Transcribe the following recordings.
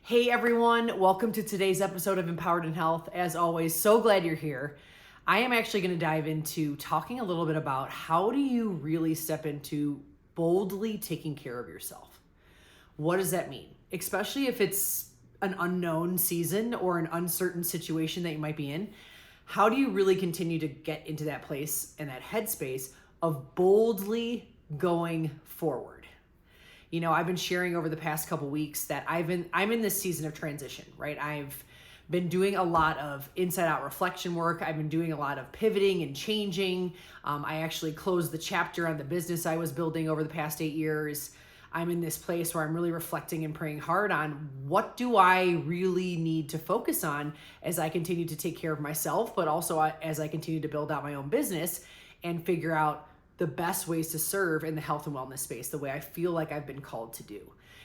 Hey everyone, welcome to today's episode of Empowered in Health. As always, so glad you're here. I am actually going to dive into talking a little bit about how do you really step into boldly taking care of yourself. What does that mean? Especially if it's an unknown season or an uncertain situation that you might be in. How do you really continue to get into that place and that headspace of boldly going forward? You know, I've been sharing over the past couple weeks that I'm in this season of transition, right? I've been doing a lot of inside out reflection work. I've been doing a lot of pivoting and changing. I actually closed the chapter on the business I was building over the past 8 years. I'm in this place where I'm really reflecting and praying hard on what do I really need to focus on as I continue to take care of myself, but also as I continue to build out my own business and figure out the best ways to serve in the health and wellness space, the way I feel like I've been called to do.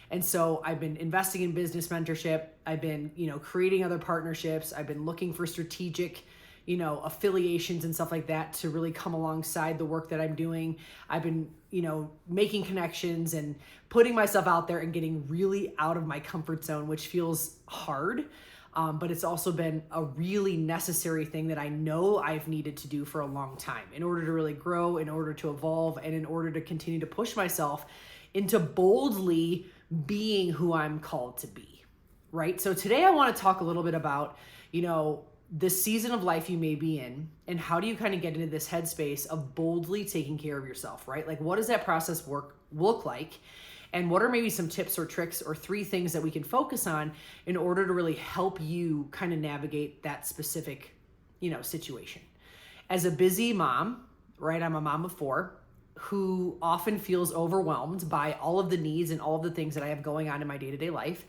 And so I've been investing in business mentorship. I've been, creating other partnerships. I've been looking for strategic, affiliations and stuff like that to really come alongside the work that I'm doing. I've been, making connections and putting myself out there and getting really out of my comfort zone, which feels hard. But it's also been a really necessary thing that I know I've needed to do for a long time in order to really grow, in order to evolve, and in order to continue to push myself into boldly being who I'm called to be, right? So today I want to talk a little bit about, the season of life you may be in and how do you kind of get into this headspace of boldly taking care of yourself, right? Like what does that process look like? And what are maybe some tips or tricks or 3 things that we can focus on in order to really help you kind of navigate that specific, situation? As a busy mom, right? I'm a mom of 4 who often feels overwhelmed by all of the needs and all of the things that I have going on in my day-to-day life.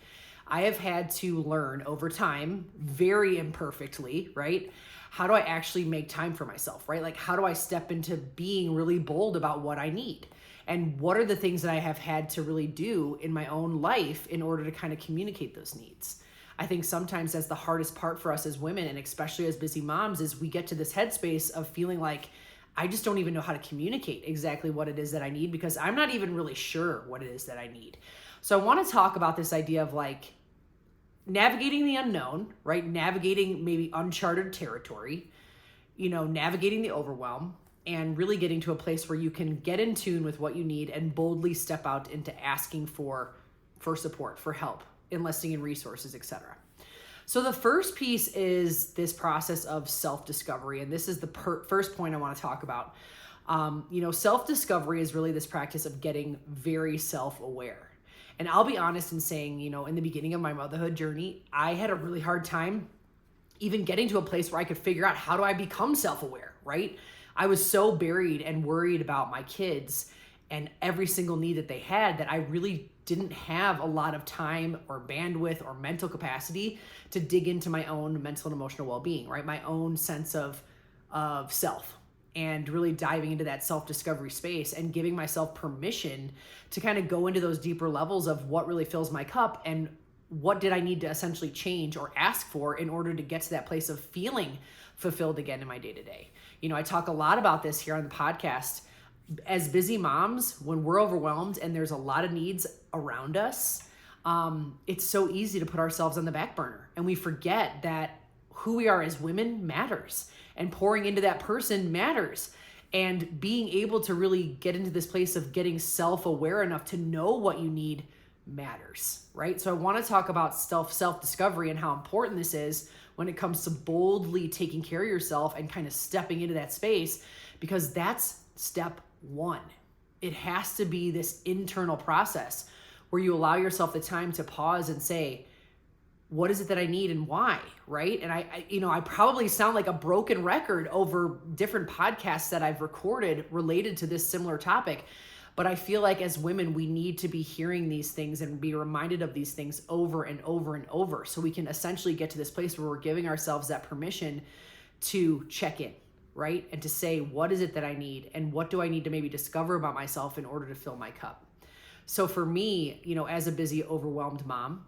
I have had to learn over time, very imperfectly, right? How do I actually make time for myself, right? Like how do I step into being really bold about what I need? And what are the things that I have had to really do in my own life in order to kind of communicate those needs? I think sometimes that's the hardest part for us as women, and especially as busy moms, is we get to this headspace of feeling like, I just don't even know how to communicate exactly what it is that I need because I'm not even really sure what it is that I need. So I want to talk about this idea of like navigating the unknown, right? Navigating maybe unchartered territory, navigating the overwhelm, and really getting to a place where you can get in tune with what you need and boldly step out into asking for support, for help, enlisting in resources, etc. So the first piece is this process of self-discovery, and this is the first point I want to talk about. Self-discovery is really this practice of getting very self-aware. And I'll be honest in saying, in the beginning of my motherhood journey, I had a really hard time even getting to a place where I could figure out how do I become self-aware, right? I was so buried and worried about my kids and every single need that they had that I really didn't have a lot of time or bandwidth or mental capacity to dig into my own mental and emotional well-being, right? My own sense of self, and really diving into that self-discovery space and giving myself permission to kind of go into those deeper levels of what really fills my cup and what did I need to essentially change or ask for in order to get to that place of feeling fulfilled again in my day-to-day. I talk a lot about this here on the podcast. As busy moms, when we're overwhelmed and there's a lot of needs around us, it's so easy to put ourselves on the back burner. And we forget that who we are as women matters. And pouring into that person matters. And being able to really get into this place of getting self-aware enough to know what you need matters, right? So I want to talk about self-discovery and how important this is when it comes to boldly taking care of yourself and kind of stepping into that space, because that's step 1. It has to be this internal process where you allow yourself the time to pause and say, what is it that I need and why, right? And I probably sound like a broken record over different podcasts that I've recorded related to this similar topic, but I feel like as women, we need to be hearing these things and be reminded of these things over and over and over so we can essentially get to this place where we're giving ourselves that permission to check in, right? And to say, what is it that I need and what do I need to maybe discover about myself in order to fill my cup? So for me, as a busy, overwhelmed mom,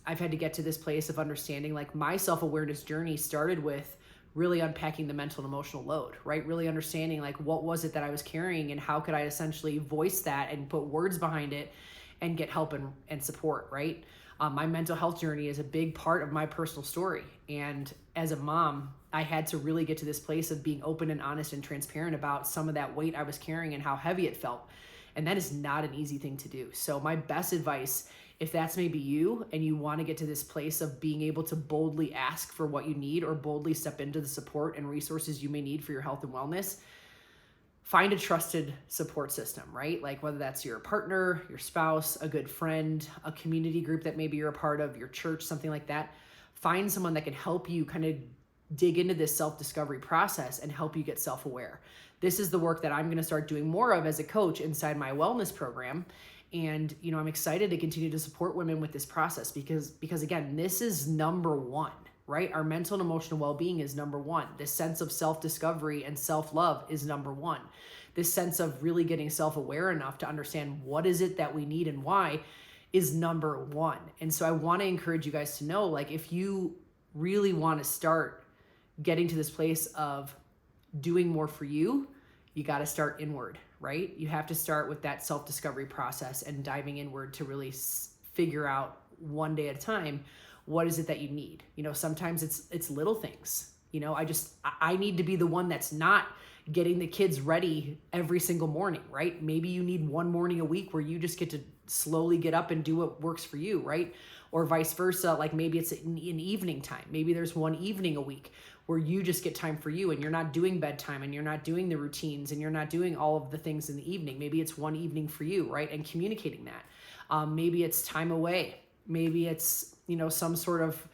I've had to get to this place of understanding like my self-awareness journey started with really unpacking the mental and emotional load, right? Really understanding like what was it that I was carrying and how could I essentially voice that and put words behind it and get help and support, right? My mental health journey is a big part of my personal story. And as a mom, I had to really get to this place of being open and honest and transparent about some of that weight I was carrying and how heavy it felt. And that is not an easy thing to do. So my best advice, if that's maybe you and you want to get to this place of being able to boldly ask for what you need or boldly step into the support and resources you may need for your health and wellness, find a trusted support system, right? Like whether that's your partner, your spouse, a good friend, a community group that maybe you're a part of, your church, something like that. Find someone that can help you kind of dig into this self-discovery process and help you get self-aware. This is the work that I'm going to start doing more of as a coach inside my wellness program. And, I'm excited to continue to support women with this process because again, this is number one, right? Our mental and emotional well-being is number one. This sense of self-discovery and self-love is number one. This sense of really getting self-aware enough to understand what is it that we need and why is number one. And so I want to encourage you guys to know, like, if you really want to start getting to this place of doing more for you, you got to start inward, right? You have to start with that self-discovery process and diving inward to really figure out one day at a time, what is it that you need? Sometimes it's little things. I need to be the one that's not getting the kids ready every single morning, right? Maybe you need one morning a week where you just get to slowly get up and do what works for you, right? Or vice versa. Like maybe it's in evening time. Maybe there's one evening a week where you just get time for you and you're not doing bedtime and you're not doing the routines and you're not doing all of the things in the evening. Maybe it's one evening for you, right? And communicating that. Maybe it's time away. Maybe it's, some sort of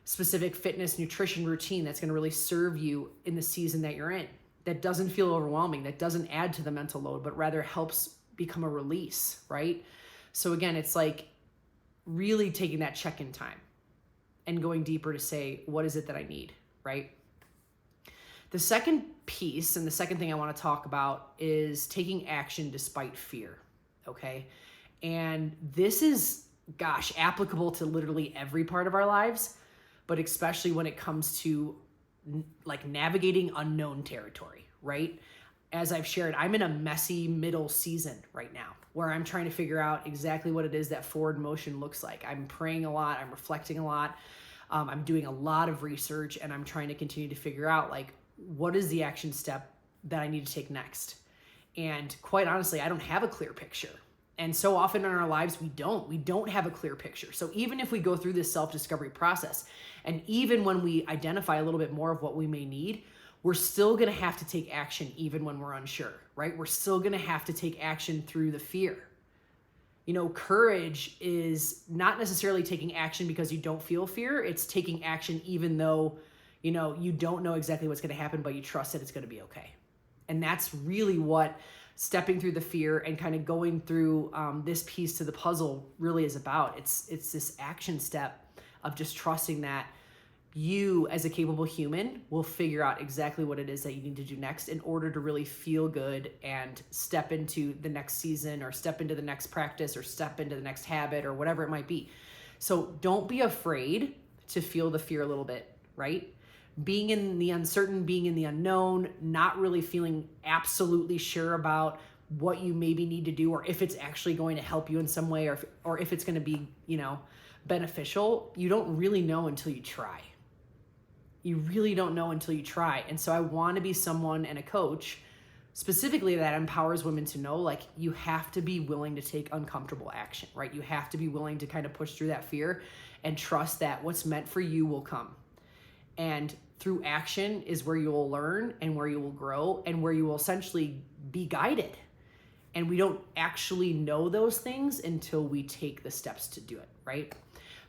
specific fitness, nutrition routine that's going to really serve you in the season that you're in. That doesn't feel overwhelming, that doesn't add to the mental load, but rather helps become a release, right? So again, it's like really taking that check-in time and going deeper to say, what is it that I need, right? The second piece and the second thing I want to talk about is taking action despite fear, okay? And this is, applicable to literally every part of our lives, but especially when it comes to like navigating unknown territory, right? As I've shared, I'm in a messy middle season right now where I'm trying to figure out exactly what it is that forward motion looks like. I'm praying a lot, I'm reflecting a lot, I'm doing a lot of research, and I'm trying to continue to figure out like, what is the action step that I need to take next? And quite honestly, I don't have a clear picture. And so often in our lives, we don't have a clear picture. So even if we go through this self-discovery process, and even when we identify a little bit more of what we may need, we're still going to have to take action even when we're unsure, right? We're still going to have to take action through the fear. Courage is not necessarily taking action because you don't feel fear. It's taking action even though, you don't know exactly what's going to happen, but you trust that it's going to be okay. And that's really what stepping through the fear and kind of going through this piece to the puzzle really is about. It's this action step of just trusting that you as a capable human will figure out exactly what it is that you need to do next in order to really feel good and step into the next season or step into the next practice or step into the next habit or whatever it might be. So don't be afraid to feel the fear a little bit, right? Being in the uncertain, being in the unknown, not really feeling absolutely sure about what you maybe need to do or if it's actually going to help you in some way or if it's going to be, beneficial. You don't really know until you try. You really don't know until you try. And so I want to be someone and a coach specifically that empowers women to know, like, you have to be willing to take uncomfortable action, right? You have to be willing to kind of push through that fear and trust that what's meant for you will come. And through action is where you will learn and where you will grow and where you will essentially be guided. And we don't actually know those things until we take the steps to do it, right?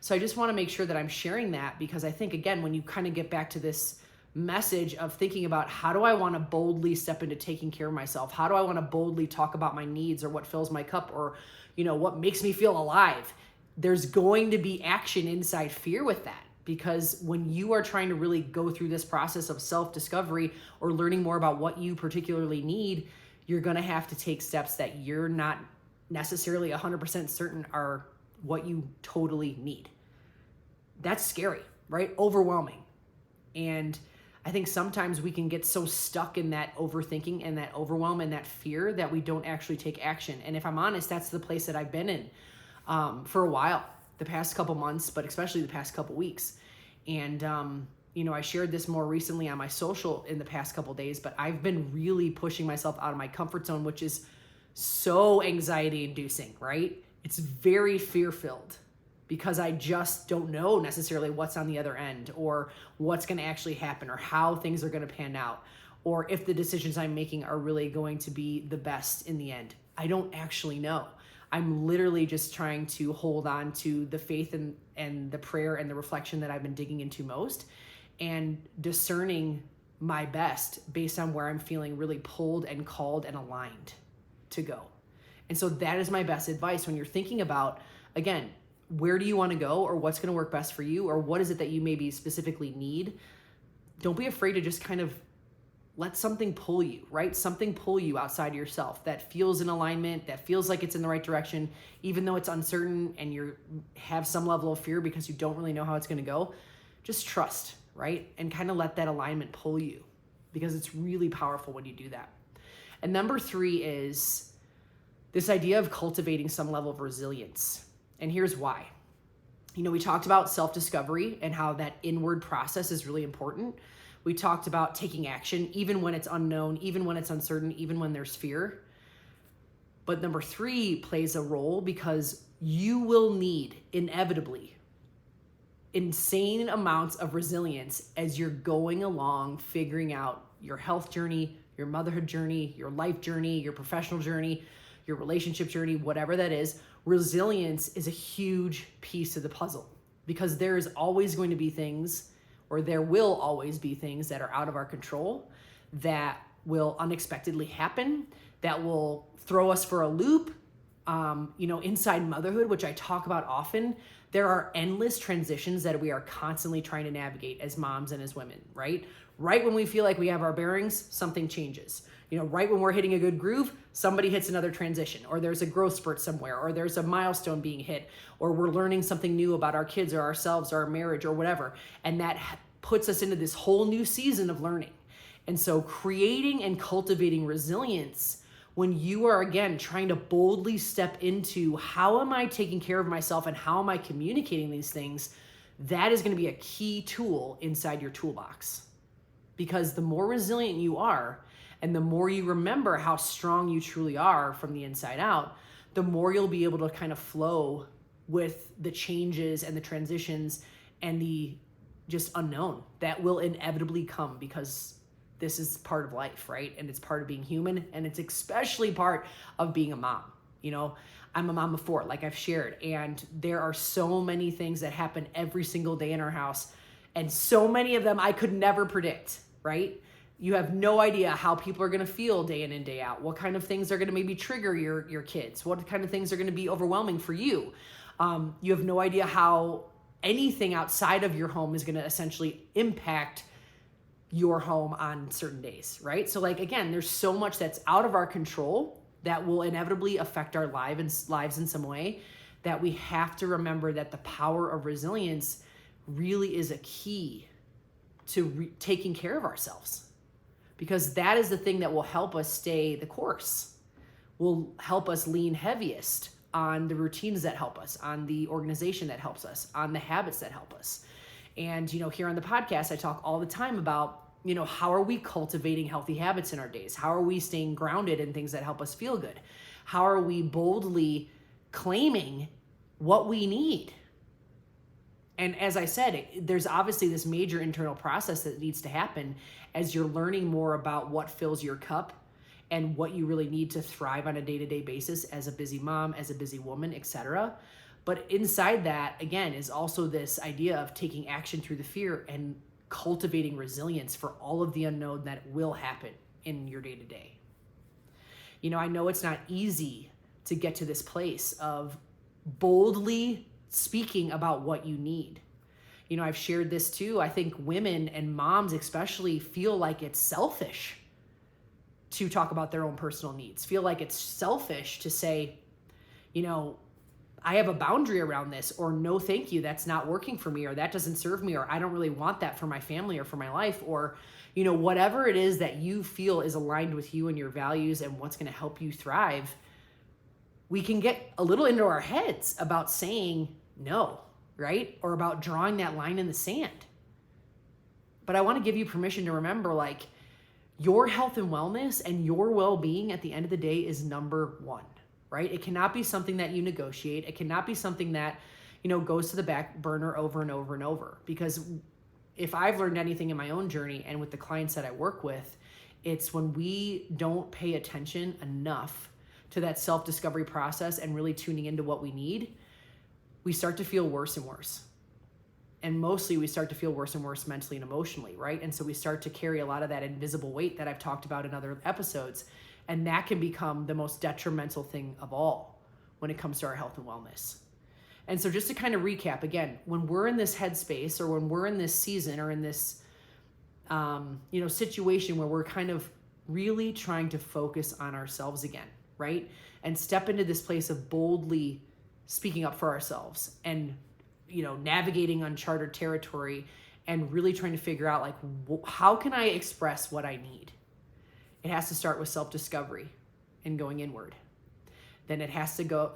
So I just want to make sure that I'm sharing that because I think, again, when you kind of get back to this message of thinking about how do I want to boldly step into taking care of myself? How do I want to boldly talk about my needs or what fills my cup or, what makes me feel alive? There's going to be action inside fear with that. Because when you are trying to really go through this process of self-discovery or learning more about what you particularly need, you're going to have to take steps that you're not necessarily 100% certain are what you totally need. That's scary, right? Overwhelming. And I think sometimes we can get so stuck in that overthinking and that overwhelm and that fear that we don't actually take action. And if I'm honest, that's the place that I've been in for a while. the past couple months, but especially the past couple weeks. And, I shared this more recently on my social in the past couple days, but I've been really pushing myself out of my comfort zone, which is so anxiety inducing, right? It's very fear filled because I just don't know necessarily what's on the other end or what's going to actually happen or how things are going to pan out or if the decisions I'm making are really going to be the best in the end. I don't actually know. I'm literally just trying to hold on to the faith and the prayer and the reflection that I've been digging into most and discerning my best based on where I'm feeling really pulled and called and aligned to go. And so that is my best advice when you're thinking about, again, where do you want to go or what's going to work best for you or what is it that you maybe specifically need? Don't be afraid to just kind of let something pull you, right? Something pull you outside of yourself that feels in alignment, that feels like it's in the right direction, even though it's uncertain and you have some level of fear because you don't really know how it's going to go. Just trust, right? And kind of let that alignment pull you because it's really powerful when you do that. And number 3 is this idea of cultivating some level of resilience. And here's why. We talked about self-discovery and how that inward process is really important. We talked about taking action, even when it's unknown, even when it's uncertain, even when there's fear. But number 3 plays a role because you will need, inevitably, insane amounts of resilience as you're going along, figuring out your health journey, your motherhood journey, your life journey, your professional journey, your relationship journey, whatever that is. Resilience is a huge piece of the puzzle because there is always going to be things or there will always be things that are out of our control that will unexpectedly happen, that will throw us for a loop. Inside motherhood, which I talk about often, there are endless transitions that we are constantly trying to navigate as moms and as women, right? Right when we feel like we have our bearings, something changes. Right when we're hitting a good groove, somebody hits another transition, or there's a growth spurt somewhere, or there's a milestone being hit, or we're learning something new about our kids or ourselves or our marriage or whatever. And that puts us into this whole new season of learning. And so creating and cultivating resilience when you are, again, trying to boldly step into how am I taking care of myself and how am I communicating these things, that is going to be a key tool inside your toolbox. Because the more resilient you are, and the more you remember how strong you truly are from the inside out, the more you'll be able to kind of flow with the changes and the transitions and the just unknown that will inevitably come because this is part of life, right? And it's part of being human, and it's especially part of being a mom. I'm a mom of 4, like I've shared, and there are so many things that happen every single day in our house, and so many of them I could never predict, right? You have no idea how people are going to feel day in and day out, what kind of things are going to maybe trigger your kids, what kind of things are going to be overwhelming for you. You have no idea how anything outside of your home is going to essentially impact your home on certain days, right? So again, there's so much that's out of our control that will inevitably affect our lives in some way that we have to remember that the power of resilience really is a key to taking care of ourselves. Because that is the thing that will help us stay the course, will help us lean heaviest on the routines that help us, on the organization that helps us, on the habits that help us. And, here on the podcast, I talk all the time about, how are we cultivating healthy habits in our days? How are we staying grounded in things that help us feel good? How are we boldly claiming what we need? And as I said, there's obviously this major internal process that needs to happen as you're learning more about what fills your cup and what you really need to thrive on a day-to-day basis as a busy mom, as a busy woman, etc. But inside that, again, is also this idea of taking action through the fear and cultivating resilience for all of the unknown that will happen in your day-to-day. I know it's not easy to get to this place of boldly speaking about what you need. I've shared this too. I think women and moms especially feel like it's selfish to talk about their own personal needs, feel like it's selfish to say, I have a boundary around this, or no, thank you, that's not working for me, or that doesn't serve me, or I don't really want that for my family or for my life, or, whatever it is that you feel is aligned with you and your values and what's going to help you thrive. We can get a little into our heads about saying, No, right? Or about drawing that line in the sand. But I want to give you permission to remember, like, your health and wellness and your well-being at the end of the day is number one, right? It cannot be something that you negotiate. It cannot be something that, goes to the back burner over and over and over. Because if I've learned anything in my own journey and with the clients that I work with, it's when we don't pay attention enough to that self-discovery process and really tuning into what we need, we start to feel worse and worse. And mostly we start to feel worse and worse mentally and emotionally, right? And so we start to carry a lot of that invisible weight that I've talked about in other episodes. And that can become the most detrimental thing of all when it comes to our health and wellness. And so just to kind of recap, again, when we're in this headspace or when we're in this season or in this, situation where we're kind of really trying to focus on ourselves again, right? And step into this place of boldly speaking up for ourselves and navigating unchartered territory and really trying to figure out, like, how can I express what I need? It has to start with self-discovery and going inward. Then it has to go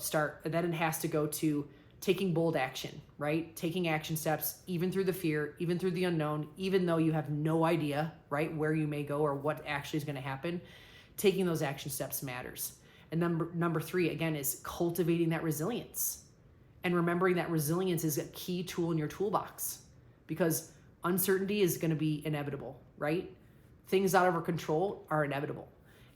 to taking bold action, right? Taking action steps, even through the fear, even through the unknown, even though you have no idea, right, where you may go or what actually is going to happen. Taking those action steps matters. And number 3, again, is cultivating that resilience. And remembering that resilience is a key tool in your toolbox, because uncertainty is going to be inevitable, right? Things out of our control are inevitable.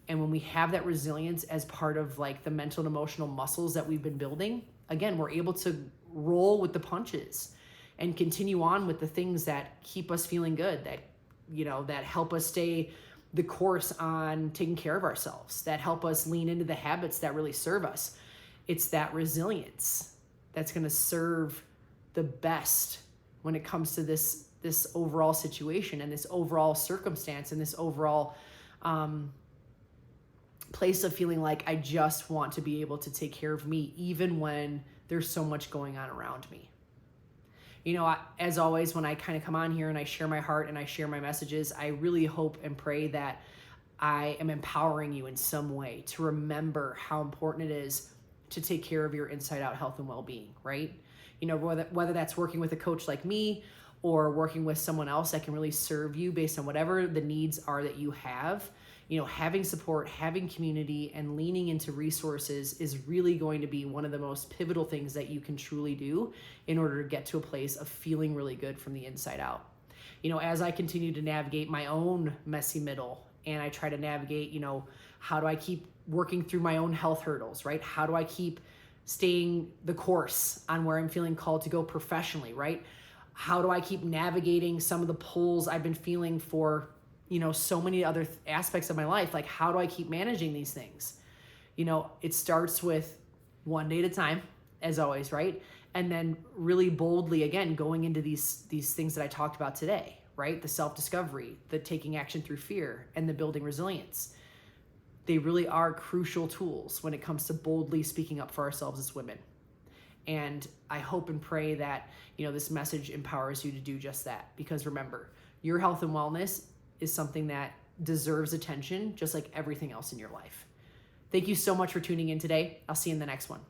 And when we have that resilience as part of, like, the mental and emotional muscles that we've been building, again, we're able to roll with the punches and continue on with the things that keep us feeling good, that help us stay the course on taking care of ourselves, that help us lean into the habits that really serve us. It's that resilience that's going to serve the best when it comes to this overall situation and this overall circumstance and this overall place of feeling like I just want to be able to take care of me, even when there's so much going on around me. As always, when I kind of come on here and I share my heart and I share my messages, I really hope and pray that I am empowering you in some way to remember how important it is to take care of your inside out health and well-being, right? Whether that's working with a coach like me or working with someone else that can really serve you based on whatever the needs are that you have, having support, having community, and leaning into resources is really going to be one of the most pivotal things that you can truly do in order to get to a place of feeling really good from the inside out. As I continue to navigate my own messy middle and I try to navigate, how do I keep working through my own health hurdles, right? How do I keep staying the course on where I'm feeling called to go professionally, right? How do I keep navigating some of the pulls I've been feeling for, so many other aspects of my life? Like, how do I keep managing these things? It starts with one day at a time, as always, right? And then really boldly, again, going into these things that I talked about today, right? The self-discovery, the taking action through fear, and the building resilience. They really are crucial tools when it comes to boldly speaking up for ourselves as women. And I hope and pray that, this message empowers you to do just that. Because remember, your health and wellness is something that deserves attention, just like everything else in your life. Thank you so much for tuning in today. I'll see you in the next one.